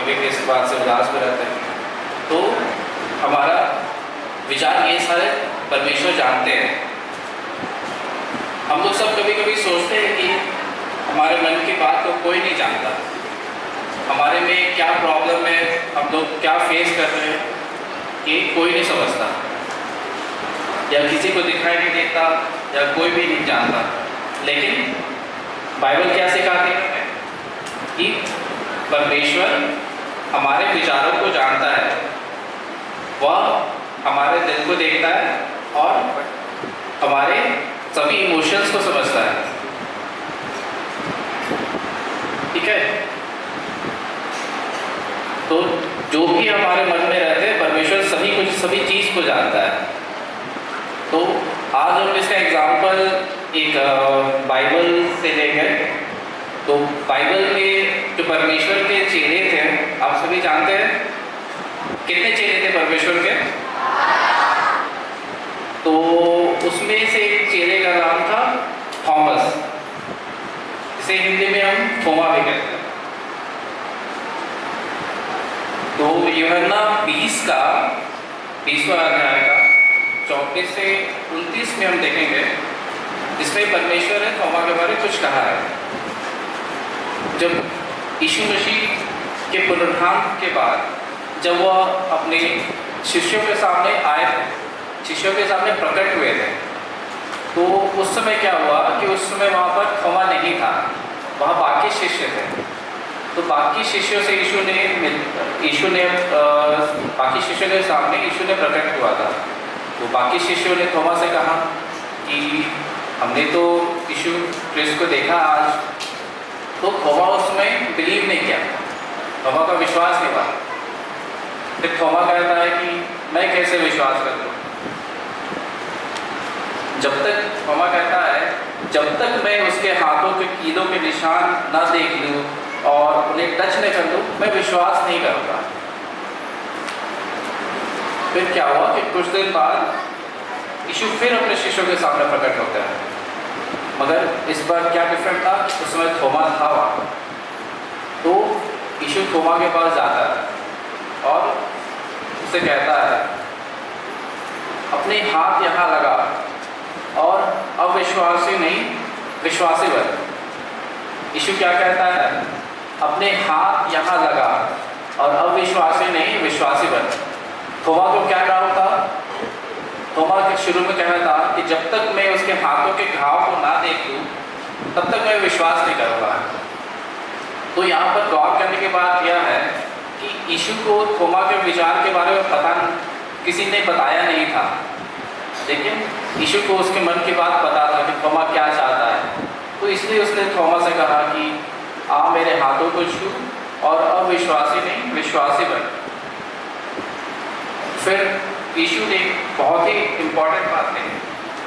कभी किस बात से उदास भी रहते हैं। तो हमारा विचार ये सारे परमेश्वर जानते हैं। हम लोग सब कभी कभी सोचते हैं कि हमारे मन की बात को कोई नहीं जानता, हमारे में क्या प्रॉब्लम है, हम लोग क्या फेस कर रहे हैं, ये कोई नहीं समझता, या किसी को दिखाई नहीं देता, या कोई भी नहीं जानता। लेकिन बाइबल क्या सिखाती है कि परमेश्वर हमारे विचारों को जानता है, वह हमारे दिल को देखता है और हमारे सभी इमोशंस को समझता है। ठीक है, तो जो भी हमारे मन में रहते हैं परमेश्वर सभी चीज़ को जानता है। तो आज हम इसका एग्जाम्पल एक बाइबल से ले गए। तो बाइबल में जो परमेश्वर के चेले थे, आप सभी जानते हैं कितने चेले थे परमेश्वर के? तो उसमें से एक चेले का नाम था थॉमस, इसे हिंदी में हम थोमा भी कहते हैं। तो यूहन्ना 20वां अध्याय का 34 से 29 में हम देखेंगे, जिसमें परमेश्वर ने थोमा के बारे में कुछ कहा है। जब यीशु मसीह के पुनरुत्थान के बाद जब वह अपने शिष्यों के सामने आए थे, शिष्यों के सामने प्रकट हुए थे, तो उस समय क्या हुआ कि उस समय वहाँ पर थोमा नहीं था, वहाँ बाकी शिष्य थे। तो बाकी शिष्यों से बाकी शिष्यों के सामने यीशु ने प्रकट हुआ था। तो बाकी शिष्यों ने थोमा से कहा कि हमने तो यीशु क्रिस्ट को देखा आज। तो थोमा उस समय बिलीव नहीं किया, थोमा का विश्वास नहीं हुआ। फिर थोमा कहता है कि मैं कैसे विश्वास कर लूँ, जब तक थोमा कहता है जब तक मैं उसके हाथों के कीलों के निशान न देख लूँ और उन्हें टच नहीं कर लूँ, मैं विश्वास नहीं करूँगा। फिर क्या हुआ कि कुछ दिन बाद यीशु फिर अपने शिष्यों के सामने प्रकट होता है, मगर इस बार क्या डिफरेंट था, उस समय थोमा था वहाँ। तो यीशु थोमा के पास जाता है और उसे कहता है अपने हाथ यहाँ लगा और अविश्वासी नहीं विश्वासी बन। यीशु क्या कहता है, अपने हाथ यहाँ लगा और अविश्वासी नहीं विश्वासी बन। थोमा को क्या डाउट था? थोमा के शुरू में कहना था कि जब तक मैं उसके हाथों के घाव को ना देख लूँ तब तक मैं विश्वास नहीं करूँगा। तो यहाँ पर गौर करने की बात यह है कि यीशु को थोमा के विचार के बारे में पता किसी ने बताया नहीं था, लेकिन यीशु को उसके मन की बात पता था कि थोमा क्या चाहता है। तो इसलिए उसने थोमा से कहा कि आ मेरे हाथों को छू और अविश्वासी नहीं विश्वासी बन। फिर यीशु ने बहुत ही इम्पोर्टेंट बात कही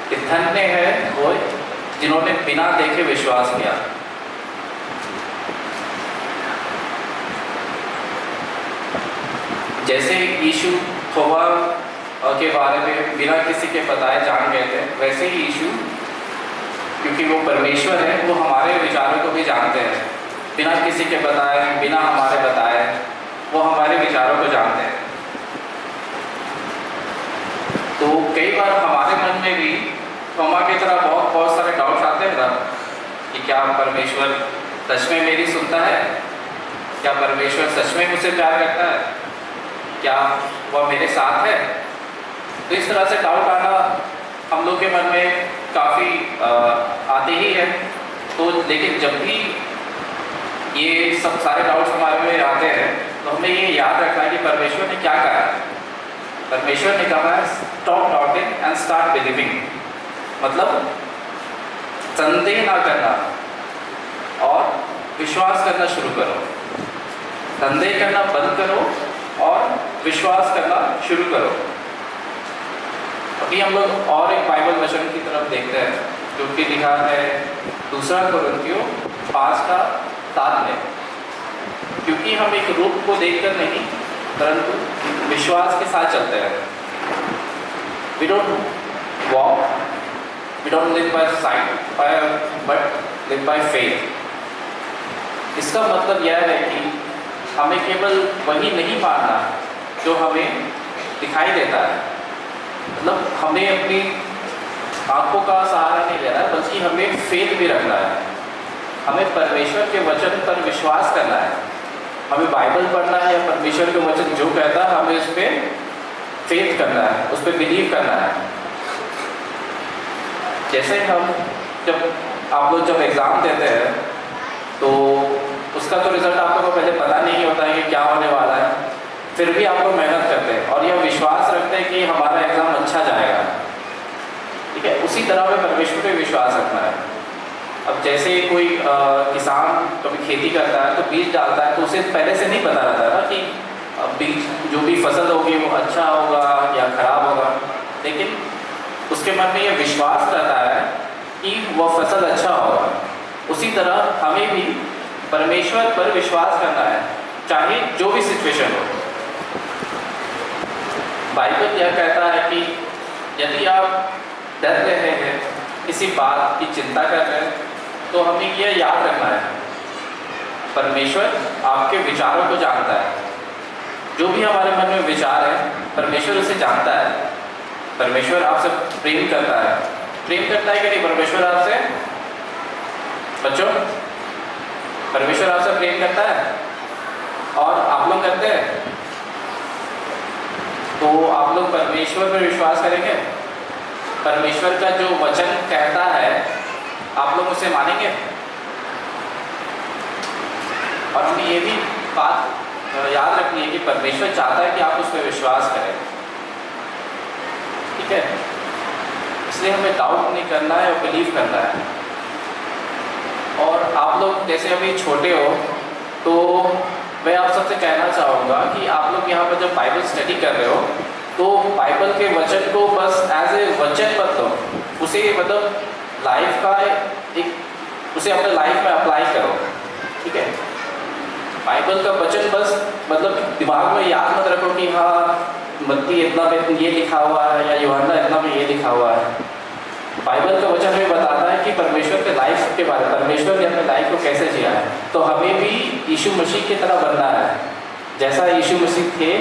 कि धन्य है वो जिन्होंने बिना देखे विश्वास किया। जैसे यीशु थोमा के बारे में बिना किसी के बताए जान गए थे, वैसे ही यीशु क्योंकि वो परमेश्वर है, वो हमारे विचारों को भी जानते हैं। बिना किसी के बताए, बिना हमारे बताए वो हमारे विचारों को जानते हैं। तो कई बार हमारे मन में भी थोमा की तरह बहुत सारे डाउट्स आते हैं ना कि क्या परमेश्वर सच में मेरी सुनता है, क्या परमेश्वर सच में मुझसे प्यार करता है, क्या वह मेरे साथ है। तो इस तरह से डाउट आना हम लोग के मन में काफ़ी आते ही है। तो लेकिन जब भी ये सब सारे डाउट्स हमारे में आते हैं तो हमें ये याद रखना है कि परमेश्वर ने क्या कहा है। परमेश्वर ने कहा है stop doubting and start believing, मतलब संदेह ना करना और विश्वास करना शुरू करो। संदेह करना बंद करो और विश्वास करना शुरू करो। अभी हम लोग और एक बाइबल वचन की तरफ देखते हैं जो कि लिखा है 2 कुरिन्थियों 5:7 में, क्योंकि हम एक रूप को देखकर नहीं परंतु विश्वास के साथ चलते हैं। We don't walk, we don't live by sight, but live by faith। इसका मतलब यह है कि हमें केवल वही नहीं मानना जो हमें दिखाई देता है, मतलब हमें अपनी आंखों का सहारा नहीं लेना है, बल्कि हमें फेथ भी रखना है। हमें परमेश्वर के वचन पर विश्वास करना है। हमें बाइबल पढ़ना है या परमेश्वर के वचन जो कहता है हमें उस पर फेथ करना है, उस पर बिलीव करना है। जैसे हम आप लोग जब एग्ज़ाम देते हैं तो उसका तो रिज़ल्ट आप लोगों को पहले पता नहीं होता है कि क्या होने वाला है, फिर भी आप लोग मेहनत करते हैं और यह विश्वास रखते हैं कि हमारा एग्ज़ाम अच्छा जाएगा। ठीक है, उसी तरह में परमेश्वर पे विश्वास रखना है। अब जैसे कोई किसान कभी खेती करता है तो बीज डालता है तो उसे पहले से नहीं पता रहता ना कि बीज जो भी फसल होगी वो अच्छा होगा या खराब होगा, लेकिन उसके मन में ये विश्वास रहता है कि वह फसल अच्छा होगा। उसी तरह हमें भी परमेश्वर पर विश्वास करना है, चाहे जो भी सिचुएशन हो। बाइबल यह कहता है कि यदि आप डर रहे हैं, किसी बात की चिंता कर रहे हैं, तो हमें यह याद रखना है परमेश्वर आपके विचारों को जानता है। जो भी हमारे मन में विचार है परमेश्वर उसे जानता है। परमेश्वर आपसे प्रेम करता है। प्रेम करता है कि नहीं परमेश्वर आपसे? बच्चों, परमेश्वर आपसे प्रेम करता है और आप लोग करते हैं, तो आप लोग परमेश्वर पर विश्वास करेंगे? परमेश्वर का जो वचन कहता है आप लोग उसे मानेंगे? और हमें ये भी बात याद रखनी है कि परमेश्वर चाहता है कि आप उस पर विश्वास करें। ठीक है, इसलिए हमें डाउट नहीं करना है और बिलीव करना है। और आप लोग जैसे अभी छोटे हो तो मैं आप सबसे कहना चाहूँगा कि आप लोग यहाँ पर जब बाइबल स्टडी कर रहे हो तो बाइबल के वचन को बस एज ए वचन मत लो, उसे मतलब लाइफ का एक उसे अपने लाइफ में अप्लाई करो। ठीक है, बाइबल का वचन बस मतलब दिमाग में याद मत रखो कि हाँ मत्ती इतना में ये लिखा हुआ है या यूहन्ना इतना में ये लिखा हुआ है। बाइबल का वचन हमें बताता है कि परमेश्वर के लाइफ के बारे में, परमेश्वर ने अपने लाइफ को कैसे जिया है। तो हमें भी यीशु मसीह की तरह बनना है, जैसा यीशु मसीह थे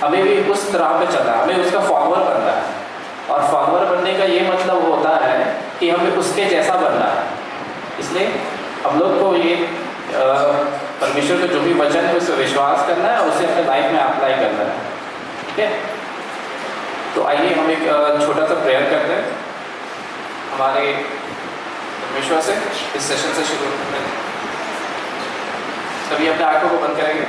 हमें भी उस तरह पे चलना है, हमें उसका फॉलोअर बनना है। और फॉलोअर बनने का ये मतलब होता है कि हमें उसके जैसा बनना है। इसलिए हम लोग को ये परमेश्वर का जो भी वचन है उसे विश्वास करना है, उसे अपने लाइफ में अप्लाई करना है। ठीक है, तो आइए हम एक छोटा सा प्रेयर करते हैं हमारे परमेश्वर से इस सेशन से शुरू करते हैं। सभी अपने आंखों को बंद करेंगे।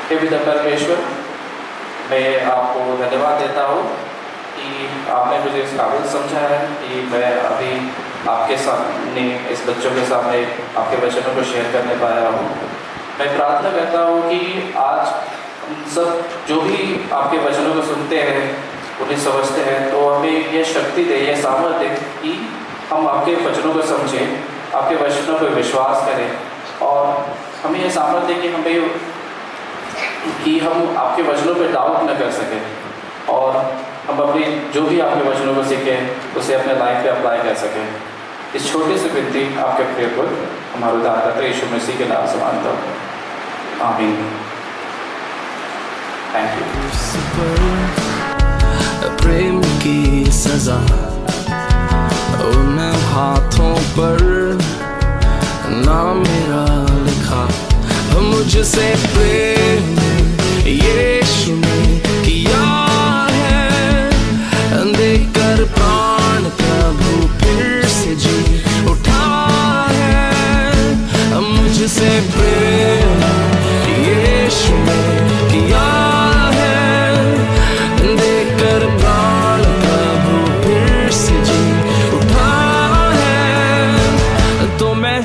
हे पिता परमेश्वर, मैं आपको धन्यवाद देता हूँ कि आपने मुझे इस काबिल समझा है कि मैं अभी आपके सामने इस बच्चों के सामने आपके वचनों को शेयर करने पाया हूँ। मैं प्रार्थना करता हूँ कि आज हम सब जो भी आपके वचनों को सुनते हैं उन्हें समझते हैं, तो हमें यह शक्ति दे, यह सामर्थ्य दे कि हम आपके वचनों को समझें, आपके वचनों पर विश्वास करें। और हमें यह सामर्थ्य दे कि हम आपके वचनों पर डाउट न कर सकें और हम अपनी जो भी आपके वचनों को सीखें उसे अपने लाइफ पे अप्लाई कर सकें। इस छोटी सी विनती आपके प्रिय पुत्र हमारे उद्धारकर्ता यीशु मसीह के नाम से मांगता हूँ, आमीन। Thank you. प्रेम की सजा उन हाथों पर नाम मेरा लिखा, मुझसे प्रेम यीशु ने किया है, देकर प्राण प्रभु फिर से जी उठा है। मुझसे प्रेम यीशु ने किया है, देकर प्राण प्रभु फिर से जी उठा है। तो मैं